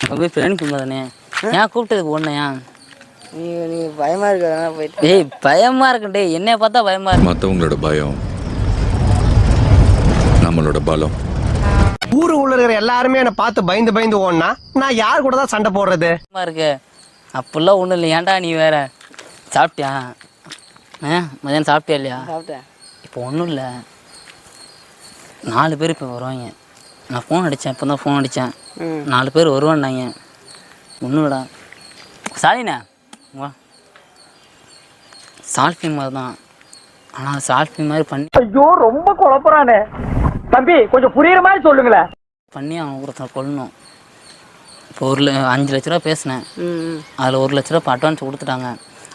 போய் ஃப்ரெண்ட் தானே ஏன் கூப்பிட்டதுக்கு ஒன்றையா நீ பயமாக இருக்கிறதா போயிட்டு டேய் பயமாக இருக்குண்டே என்னைய பார்த்தா பயமாக இருக்கு. மற்றவங்களோட பயம் நம்மளோட பலம். ஊரு உள்ள இருக்கிற எல்லாருமே என்னை பார்த்து பயந்து பயந்து ஓடனா நான் யார் கூட தான் சண்டை போடுறது? பயமாக இருக்கு. அப்படிலாம் ஒன்றும் இல்லை. ஏன்டா நீ வேற சாப்பிட்டியா? மதியானம் சாப்பிட்டியா இல்லையா? சாப்பிட்டேன். இப்போ ஒன்றும் இல்லை, 4 பேர் இப்போ வருவாங்க. நான் ஃபோன் அடித்தேன், இப்போ தான் ஃபோன் அடித்தேன். 4 பேர் வருவான்னாங்க. ஒன்றும் இல்லைடா சாலிண்ணா வா, சால்ஃபி மாதிரி தான். ஆனால் சால்ஃபி மாதிரி பண்ணி ஐயோ ரொம்ப குழப்பறானே தம்பி, கொஞ்சம் புரியுற மாதிரி சொல்லுங்களேன். பண்ணி அவன் ஒருத்தனை கொல்லணும். இப்போ 5 லட்ச ரூபா பேசினேன். அதில் 1 லட்ச ரூபா இப்போ அட்வான்ஸ் கொடுத்துட்டாங்க.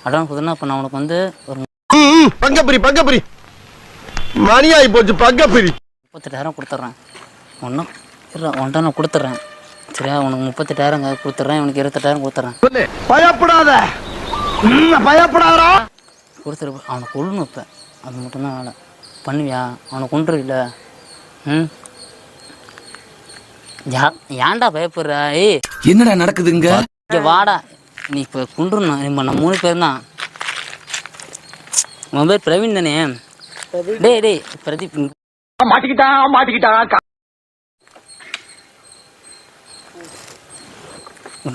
அட்வான்ஸ் கொடுத்தோன்னா இப்போ நான் உனக்கு வந்து ஒரு பங்கப்பிரி மணியாகி போச்சு. பங்கப்பிரி 38,000 கொடுத்துட்றேன். ஒன்றும் ஒன்றை நான் கொடுத்துட்றேன். சரியா? உனக்கு 38,000 கொடுத்துட்றேன், இவனுக்கு 28,000 கொடுத்துட்றேன். பயப்படாத பயப்படாதா கொடுத்துரு. அவனை கொல்லணும். இப்போ அது மட்டும்தான் வேலை. பண்ணுவியா? அவனை கொண்டுருவில்ல? ஏன்டா பயப்படுற? ஏய் என்னடா நடக்குதுங்க? வாடா, நீ இப்போ கொண்டுருணும். நம்ம 3 பேர் தான். உன் பேர் பிரவீன் தானே? டேய் பிரதீப். மாட்டிக்கிட்டான்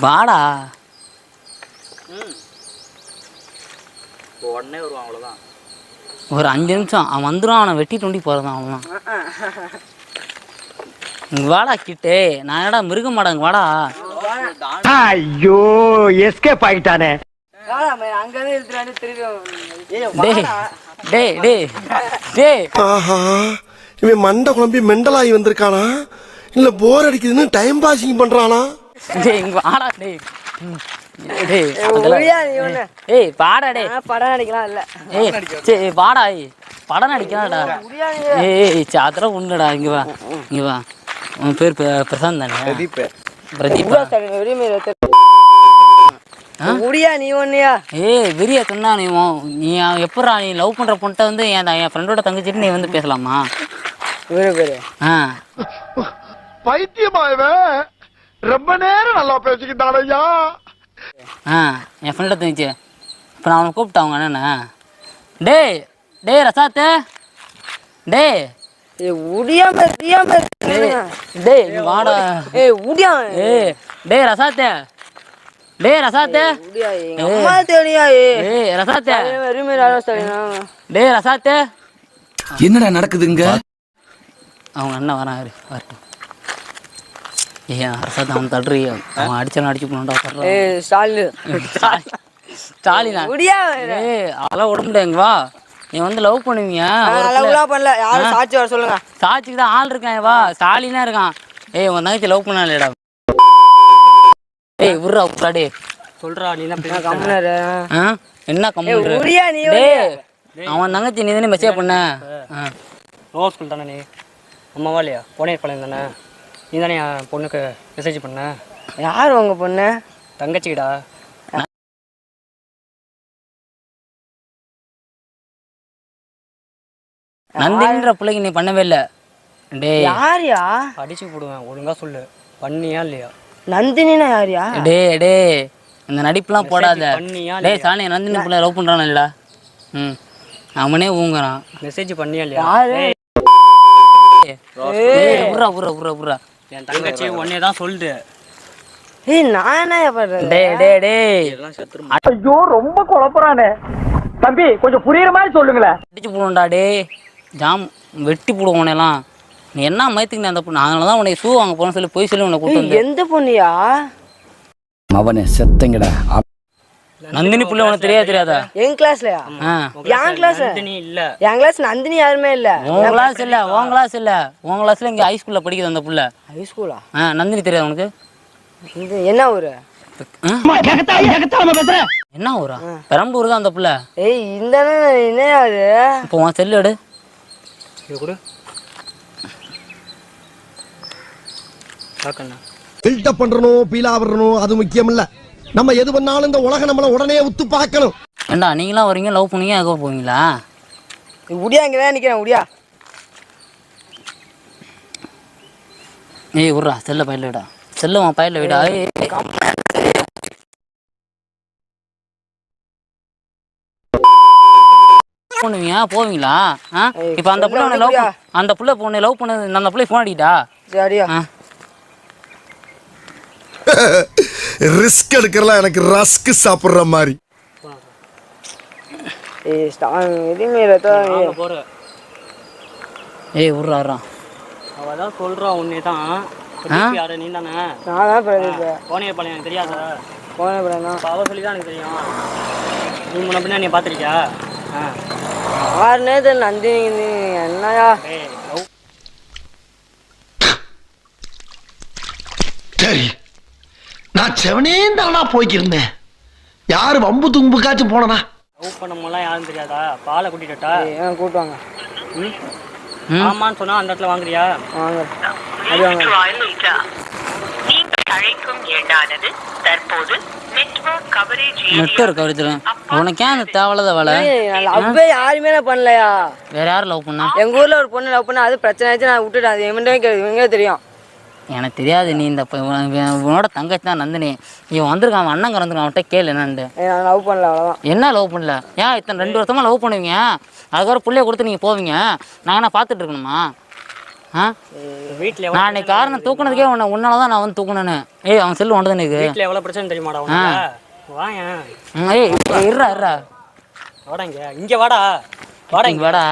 வாடா. உடனே வருவான், அவ்வளோதான். ஒரு 5 நிமிஷம் அவன் வந்துடும். அவனை வெட்டி தோண்டி போகிறதான் அவன். வாடா கிட்டே. நான் என்னடா மிருக மாடாங்க? வாடா. ஐயோ எஸ்கேப் ஆகிட்டானே. இவன் மண்டை குழம்பி மெண்டலாகி வந்திருக்கானா இல்ல போர் அடிக்குதுன்னு டைம் பாசிங் பண்றானா? வாடா. பாடா. படம் நடிக்கலாம் இல்ல? வாடா. படம் நடிக்கலாம்டா. அதெல்லாம் உண்டுடா. இங்க வா. உன் பேர் பிரசாந்த் தானே? பிரதீப். நீ ஒன்னியா? விரியா சொன்னா நீ எப்படா நீ லவ் பண்ற பொண்ணை வந்து என் ஃப்ரெண்டோட தங்கச்சிட்டு நீ வந்து பேசலாமா? பைத்தியமாயவே ரொம்ப நேரம் நல்லா பேசிக்கிட்டான் ஐயா. என் ஃப்ரெண்டோட தங்கச்சி. இப்போ நான் அவனை கூப்பிட்டேன். அவங்க என்னண்ணா டே ரசாத்து வாடா. ரசாத்தே ரசாத்தே என்னடா நடக்குதுங்க? அவங்க அண்ணன் வரட்டும். ரசாத் அவன் தடுறி. அவன் அடிச்சாலும் அடிச்சு போனோம்டா. ஸ்டாலினா? அதெல்லாம் விட முடியாதுங்க. வா, நீ வந்து லவ் பண்ணுவீங்க. சாட்சி வர சொல்லுங்க. சாட்சிக்கு தான் ஆள் இருக்கான். வா, ஸ்டாலினா இருக்கான். உன் தங்கச்சி லவ் பண்ணா இல்லடா. விட்றா டே. சொல்றா நீ என்ன கம்மல்? அவன் தங்கச்சி நீ தானே மெசேஜ் பண்ண? ரோஸ் ஸ்கூல் தானே நீ? அம்மாவா இல்லையா? பொண்ணே பழைய தானே? நீ தானே என் பொண்ணுக்கு மெசேஜ் பண்ண? யார் உங்க பொண்ணு? தங்கச்சிடா. நந்தினின்ற பிள்ளைக்கு நீ பண்ணவே இல்லை. யாரியா? அடிச்சு போடுவேன். ஒழுங்கா சொல்லு, பண்ணியா இல்லையா? நந்தினினா யாரியா? இந்த நடிப்புலாம் போடாத. சாணி நந்தினி பிள்ளை லவ் பண்றானா இல்லடா? அவனே ஊங்குறான். மெசேஜ் பண்ணியா இல்லையா? என் தங்கச்சி ஒன்னே தான் சொல்லுது. நான் என்ன பண்றேன்? ஐயோ ரொம்ப குழப்பறானே தம்பி, கொஞ்சம் புரியுற மாதிரி சொல்லுங்களேன். அடிச்சு போடுவோம்டா. ஜாம் வெட்டி போடுவோம். நீ என்ன மயத்துக்கு அந்த பொண்ணு? அதனால தான் உனக்கு ஷூ வாங்க போறேன்னு சொல்லி போய் சொல்லி உன்னை கூப்பிட்டு வந்து. எந்த பொண்ணியா? அவனே செத்தங்கடா. நந்தினி புள்ள உனக்கு தெரியாதா? என் கிளாஸ்லயா? என் கிளாஸ் நந்தினி இல்ல. என் கிளாஸ் நந்தினி யாருமே இல்ல. உன் கிளாஸ் இல்ல. உன் கிளாஸ்ல இங்க ஹை ஸ்கூல்ல படிக்குது அந்த புள்ள. ஹை ஸ்கூலா? நந்தினி தெரியாது உனக்கு? இது என்ன ஊரு? என்ன ஊரா? பெரம்பூர் தான் அந்த புள்ள. இந்த என்ன அது? இப்போ உன் செல்லு எடு. பில்டப் பண்றணும், பீலா வரணும், அது முக்கியம் இல்ல. நம்ம எது பண்ணாலும் இந்த உலகம் நம்மள உடனே உத்து பார்க்கணும். ஏண்டா நீங்களாம் வரீங்க, லவ் பண்ணீங்க, எங்கே போவீங்களா? உடியா இங்கே தான் நிற்கிறேன். உடியா ஏய் விட்றா, செல்ல பயிலடா. செல்லுவான் பையில விடா. பண்ணுவீங்க போவீங்களா? இப்போ அந்த புள்ள உன்னை லவ் அந்த புள்ள உன்னை லவ் பண்ணது அந்த பிள்ளை ஃபோன் அடிக்கிட்டா? சரியா ரிஸ்க் எடுக்கிறலாம் எனக்கு ரஸ்க் சாப்பிடுற மாதிரி. ஏய் விட்றான். அவள் தான் சொல்கிறா உன்னே தான். யாரு நீ தானே? நான் தான் பிரதீப். கோனேரிப்பாளையம் எனக்கு தெரியாதா? கோனேரிப்பாளையம் தான். அவள் சொல்லி தான் எனக்கு தெரியும். நீ முன்ன பின்னா நீ பார்த்துருக்கியா? யாருனே தெரியல. நந்தினி என்னையா? சரி, நான் செவனேந்தானா போய்க்கிருந்தேன். யாரு வம்பு தும்புக்காச்சும் போனனா? லவ் பண்ணமெல்லாம் யாரும் தெரியாதா? பாலை கூட்டிட்டா? கூட்டுவாங்க. ஆமான்னு சொன்னா அந்த இடத்துல வாங்குறியா? வாங்க. நெட்வொர்க் கவரேஜ் உனக்கு ஏன் அந்த தேவையில்லாத வேலை? லவ்வே யாருமே நான் பண்ணலையா? வேற யாரும் லவ் பண்ணா? எங்க ஊர்ல ஒரு பொண்ணு லவ் பண்ணா, அது பிரச்சனை ஆச்சு. நான் விட்டுட்டேன். அது இவங்க தெரியும். எனக்கு தெரியாது. நீ இந்த உன்னோட தங்கச்சி தான் நந்தினி. இவன் வந்திருக்கான், அவன் அண்ணன் கறந்துருக்கான். அவன்கிட்ட கேளு என்னன்னு. நான் லவ் பண்ணல, அவ்வளோதான். என்ன லவ் பண்ணல? ஏன் இத்தனை 2 வருஷமா லவ் பண்ணுவீங்க? அதுக்கப்புறம் பிள்ளைய கொடுத்து நீங்கள் போவீங்க. நான் என்ன பார்த்துட்டு இருக்கணுமா? வீட்டில் நான் இன்னைக்கு காரணம் தூக்குனதுக்கே உன்னால தான் நான் வந்து தூக்குனேன்னு. ஏய் அவன் செல்லு ஒன்று தான் எனக்கு. வீட்டில் எவ்வளோ பிரச்சனை தெரியுமாடா? வாங்க. ஏய் இருறா வாடா இங்கே வாடா வாடா.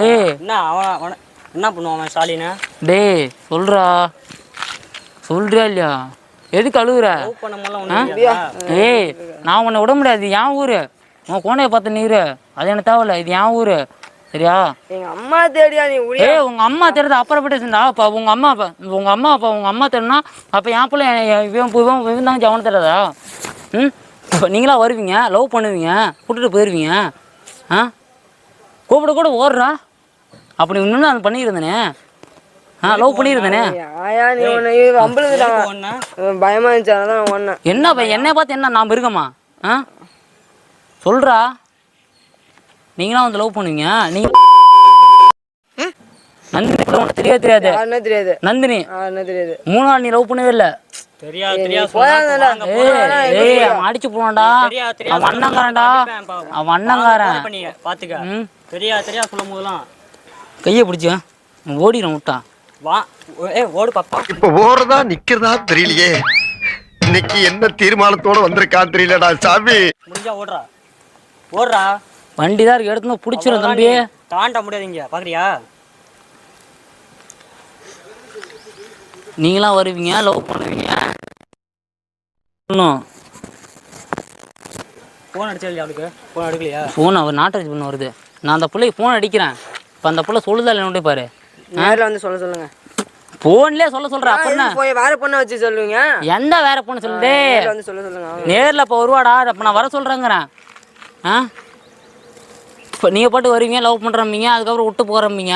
ஏய் என்ன அவன் என்ன பண்ணுவான் ஸ்டாலின்? டேய் சொல்றியா இல்லையா? எதுக்கு அழுகுற? ஏய் நான் உன்னை விட முடியாது. இது என் ஊரு. உன் கோனையை பார்த்து நீரு அது எனக்கு தேவையில்ல. இது என் ஊரு சரியா? எங்க அம்மா தேடியா நீ? ஏய் உங்க அம்மா தேடுறது அப்புறப்பட்டு அப்போ உங்க அம்மா தேடுனா அப்போ என் பிள்ளை இவன் தாங்க அவனை தேடாதா? நீங்களா வருவீங்க, லவ் பண்ணுவீங்க, கூப்பிட்டு போயிடுவீங்க. கூப்பிட கூட ஓடுறா. அப்படி இன்னும் நான் பண்ணியிருந்தேனே. லவ் பண்ணியிருந்தேனே. பயமா இருந்துச்சு. என்ன என்னை பார்த்து என்ன நான் இருக்கமா? சொல்றா. நீங்களாம் வந்து லவ் பண்ணுவீங்க. நீங்க நந்தினி தெரியாது. நந்தினி 3 நாள் நீ லவ் பண்ணவே இல்லை. அவன் அடிச்சு போவான்டா. அவன் அண்ணங்காரன்டா. அவன் அண்ணங்காரன். சொல்லும் போதெல்லாம் கையை பிடிச்சா ஓடிடும் விட்டான். ஓடு பாப்பா. இப்ப ஓடுறதா நிக்கிறதா தெரியலையே. இன்னைக்கு என்ன தீர்மானத்தோட வந்திருக்கான்னு தெரியலடா சாமி. முடிஞ்சா ஓடுறா. வண்டி தான் இருக்கு, எடுத்து பிடிச்சிரும் தம்பி. தாண்ட முடியாதுங்க பாக்குறியா? நீங்களாம் வருவீங்க, லவ் பண்ணுவீங்க. ஃபோன் அடிச்சா இல்லையா அவளுக்கு? ஃபோன் அடிக்கலையா? ஃபோன் அவர் நாட்டு பண்ண வருது. நான் அந்த பிள்ளைக்கு ஃபோன் அடிக்கிறேன். இப்போ அந்த பிள்ளை சொல்லுதா இல்லைன்னு பாரு. நேரில் வந்து சொல்லுங்க. ஃபோன்லேயே சொல்கிறேன். அப்படின்னா வேற பொண்ணை வச்சு சொல்லுவீங்க. எந்த வேற பொண்ணு சொல்லுதே? வந்து சொல்லுங்க. நேரில் இப்போ வருவாடா. இப்போ நான் வர சொல்கிறேங்கிறேன். இப்போ நீங்கள் பாட்டு வருவீங்க, லவ் பண்ணுறம்பீங்க, அதுக்கப்புறம் விட்டு போகிறம்பீங்க.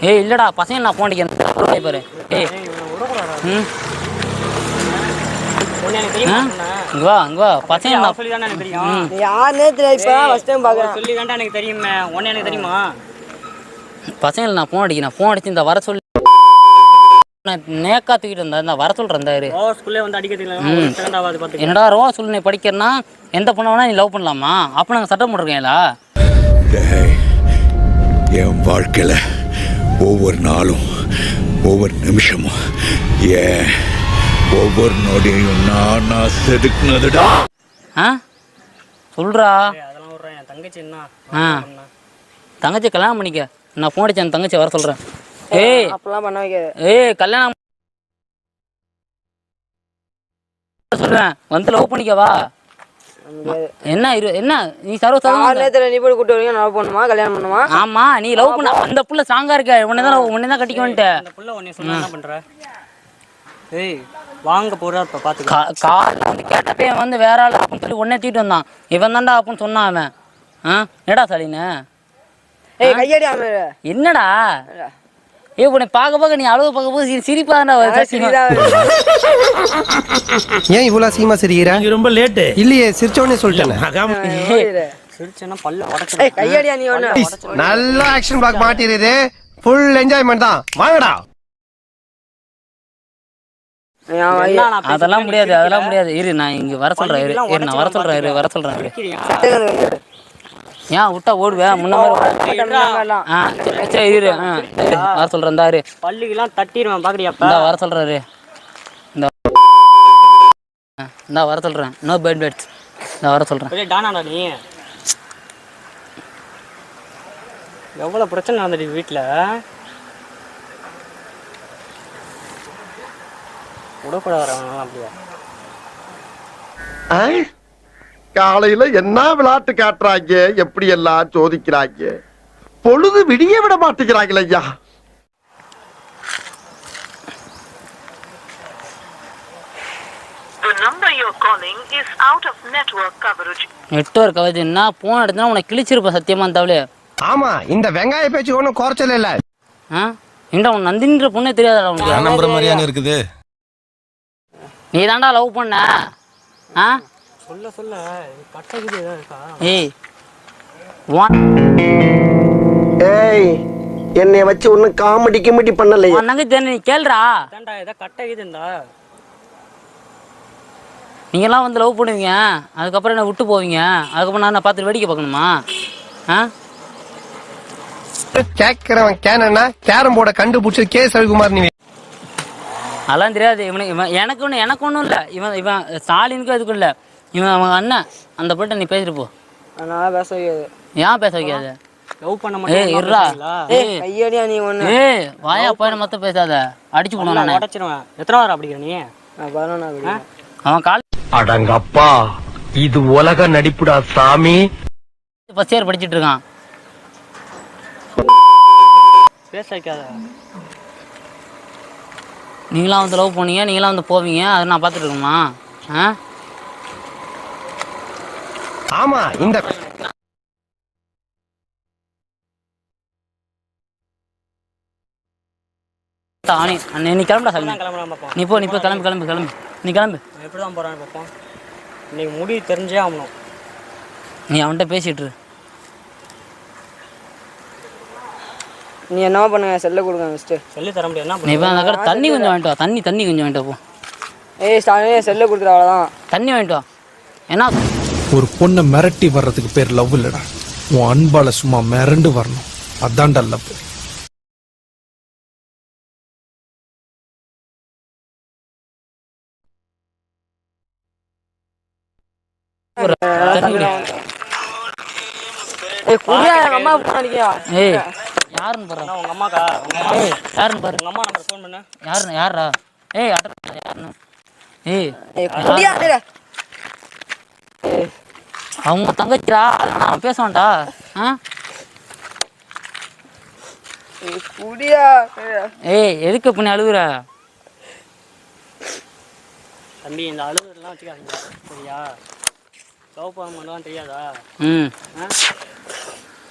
ஏய் இல்லைடா பசங்க நான் ஃபோன் அடிக்கிறேன் பாரு. ஏய் இங்க வா பசங்க நான் சொல்லி தானே எனக்கு தெரியும். யாருனே தெரியாது. இப்போ ஃபர்ஸ்ட் டைம் பார்க்குறேன். சொல்லி தான்டா எனக்கு தெரியுமே. உடனே எனக்கு தெரியுமா? பசங்களை நான் ஃபோன் அடிக்கிறேன். ஃபோன் அடிச்சு இந்த வர சொல்லி நான் நேக்கா தூக்கிட்டு இருந்தேன். இந்த வர சொல்கிறேன். ஸ்கூல்லே வந்து அடிக்கிறதுக்கு என்னடா ரோவா சொல்லி நீ படிக்கிறனா எந்த பொண்ணை வேணா நீ லவ் பண்ணலாமா? அப்போ நாங்கள் சட்டம் போட்டிருக்கீங்களா? என் வாழ்க்கையில் ஒவ்வொரு நாளும் ஒவ்வொரு நிமிஷமும் ஒவ்வொரு நொடியும் நான் செதுக்குனதுடா. சொல்றா. அதெல்லாம் விட்றேன். என் தங்கச்சி தங்கச்சி கல்யாணம் பண்ணிக்க. நான் ஃபோன் அடிச்சு அந்த தங்கச்சி வர சொல்கிறேன். ஏய் அப்பெல்லாம் பண்ண வைக்காது. ஏய் கல்யாணம் சொல்கிறேன் வந்து லவ் பண்ணிக்கவா? என்ன நீ நீ போய் கூட்டு வரீங்க. லவ் பண்ணுமா கல்யாணம் பண்ணுமா? ஆமா நீ லவ் பண்ண அந்த புள்ள ஸ்ட்ராங்கா இருக்க. உன்னை தான் கட்டிக்க வந்துட்டு. அந்த புள்ள உன்னை சொன்னா என்ன பண்ற? ஏய் வாங்க போறா இப்ப பாத்து. கால் வந்து கேட்டப்பே வந்து வேற ஆள் அப்படின்னு சொல்லி உடனே தூக்கிட்டு வந்தான். இவன் தான்டா அப்படின்னு சொன்னான் அவன். என்னடா சலின்னு? ஏய் கையடி ஆமே. என்னடா? ஏய் உன்னை பார்க்க நீ அழுவ பார்க்க சிரிப்பா தான்டா. ஏன் இவ்வளவு சீமா சிரிக்கிற? ரொம்ப லேட்டு இல்லையே, சிரிச்சோடனே சொல்லிட்டேன். சிரிச்சேன்னா பல்ல உடைச்சு. கையடியா நீ ஒண்ணு. நல்ல ஆக்ஷன் பிளாக் மாட்டிருது. ஃபுல் என்ஜாய்மெண்ட் தான். வாங்கடா. அதெல்லாம் முடியாது, அதெல்லாம் முடியாது. இரு, நான் இங்கே வர சொல்கிறேன். இரு, நான் வர சொல்கிறேன். இரு, வர சொல்கிறேன். ஏன் விட்டா ஓடுவேன் முன்ன மாதிரி? சரி இரு, வர சொல்கிறேன். இந்தா இரு, பல்லுக்கெல்லாம் தட்டிடுவேன் பார்க்குறியாப்பா? இந்தா வர சொல்கிறாரு. இந்தா வர சொல்கிறேன். No bad bads. இந்தா வர சொல்கிறேன். டானாடா நீ? எவ்வளோ பிரச்சனை நடந்துட்டு வீட்டில் உடக்கூடாது அப்படியா? காலையில என்ன விளையாட்டு காட்டுறாங்க, எப்படி எல்லாம் சோதிக்கிறாங்க. பொழுது விடிய விட மாட்டேங்கிறாங்களே ஐயா. நெட்வொர்க் கவர்ஜின்னா போன் எடுத்தா உனக்கு கிழிச்சிருப்ப சத்தியமா தவளே. ஆமா, இந்த வெங்காய பேச்சு ஒன்றும் குறைச்சல இல்ல. ஏண்டா உன் நந்தின்ற பொண்ணே தெரியாதா உனக்கு? நம்புற மாதிரியானு இருக்குது. நீ தாண்டா லவ் பண்ண? சொல்ல சொல்ல கட்டக்குது இருக்கா? ஏய், என்னைய வச்சு ஒன்னும் காமெடி கிமெடி பண்ணலையா? நங்கை நீ கேள்றா. தாண்டா ஏதோ கட்டக்குதுண்டா. நீங்கெல்லாம் வந்து லவ் பண்ணுவீங்க, அதுக்கப்புறம் என்ன விட்டு போவீங்க, அதுக்கப்புறம் நான் பார்த்துட்டு வேடிக்கை பார்க்கணுமா? கேட்கிறவன் கேனா கேரம் போர்டை கண்டுபிடிச்சது கே ரவிக்குமார். நீ அதெல்லாம் தெரியாது இவனுக்கு. எனக்கு ஒன்றும் இல்லை. இவன் ஸ்டாலினுக்கும் அதுக்கும் இல்லை. இவன் அவங்க அண்ணன். அந்த போய்ட்டு நீ பேசிட்டு போ. அதனால பேச வைக்காது. ஏன் பேச வைக்காது? லவ் பண்ண மாட்டேன். இருடா. ஐயடியா நீ ஒன்று. வாயா போய் மொத்தம் பேசாத, அடிச்சு போடுவேன் நான். உடச்சிருவேன். எத்தனை வாரம் அப்படிங்கிற நீ? 11 அவன் கால் அடங்கப்பா, இது உலக நடிப்புடா சாமி. ஃபர்ஸ்ட் இயர் படிச்சுட்டு இருக்கான். பேச வைக்காத. நீங்களாம் வந்து லவ் பண்ணீங்க, நீங்களாம் வந்து போவீங்க, அதை நான் பார்த்துட்டு இருக்கணுமா? ஆமா, இந்த நீ கிளம்புடா சாமி. நீ போ கிளம்பு நீ கிளம்பு. எப்படி தான் போகிறான்னு பார்ப்போம். இன்னைக்கு முடி தெரிஞ்சே ஆகணும். நீ அவன்கிட்ட பேசிட்டு இரு. நீ என்னவா பண்ணுங்க, செல்ல கொடுங்க ஃபஸ்ட்டு. சொல்லி தர முடியாது. நீ இப்போ தண்ணி கொஞ்சம் வாங்கிட்டு வா. தண்ணி கொஞ்சம் வாங்கிட்டு போ. ஸ்டாலினே செல்ல கொடுத்துரு, அவ்வளோதான். தண்ணி வாங்கிட்டு வா. ஏன்னா ஒரு பொண்ணை மிரட்டி வர்றதுக்கு பேர் லவ் இல்லடா. உன் அன்பால சும்மா மிரண்டு வரணும், அதான்டா லவ். அம்மா யாருன்னு பாரு. உங்க அம்மாக்கா? யாருன்னு பாரு. உங்க அம்மா நம்பர் ஃபோன் பண்ணு. யாரா? யாருன்னு? அவங்க தங்கச்சிடா. நான் பேசுவான்டா. எதுக்கு இப்ப நீ அழுகுற? தம்பி, இந்த அழுகுறதுலாம் வச்சுக்காதீங்க சரியா? சோப்பாமெல்லாம் தெரியாதா?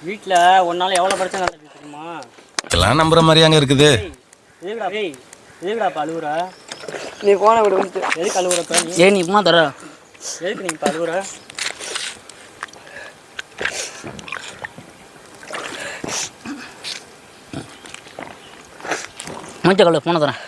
வீட்டில் ஒரு நாள் எவ்வளோ பிரச்சனை நடந்துச்சு தெரியுமா? எல்லாம் நம்புற மாதிரியாங்க இருக்குது. எதுக்குடாப்பா அழுகுற? நீ போன விடு. எதுக்கு அழுகுறப்ப? நீ இப்பமா தர. எதுக்கு நீ இப்போ அழுகுற? மூச்சை கழுவு, போன தரேன்.